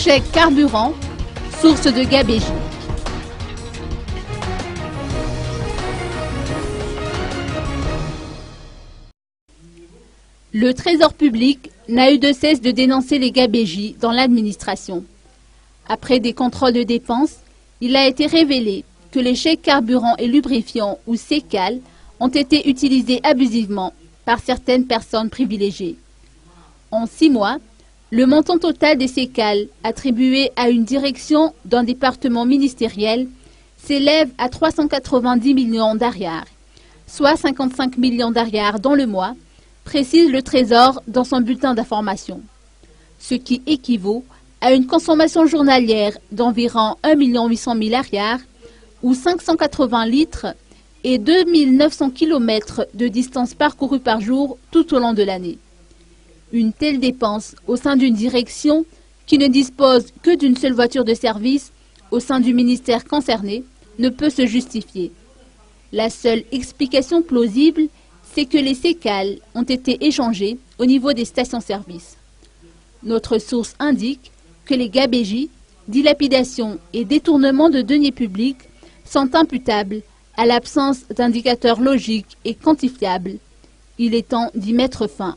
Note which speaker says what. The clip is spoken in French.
Speaker 1: chèque carburant, source de gabegie. Le Trésor public n'a eu de cesse de dénoncer les gabégies dans l'administration. Après des contrôles de dépenses, il a été révélé que les chèques carburant et lubrifiants ou CCAL ont été utilisés abusivement par certaines personnes privilégiées. En 6 mois, le montant total des CCAL attribués à une direction d'un département ministériel s'élève à 390 millions d'ariars, soit 55 millions d'ariars dans le mois, précise le Trésor dans son bulletin d'information, ce qui équivaut à une consommation journalière d'environ 1 800 000 ariars ou 580 litres et 2 900 km de distance parcourue par jour tout au long de l'année. Une telle dépense au sein d'une direction qui ne dispose que d'une seule voiture de service au sein du ministère concerné ne peut se justifier. La seule explication plausible, c'est que les CCAL ont été échangés au niveau des stations-service. Notre source indique que les gabégies, dilapidations et détournements de deniers publics sont imputables à l'absence d'indicateurs logiques et quantifiables. Il est temps d'y mettre fin.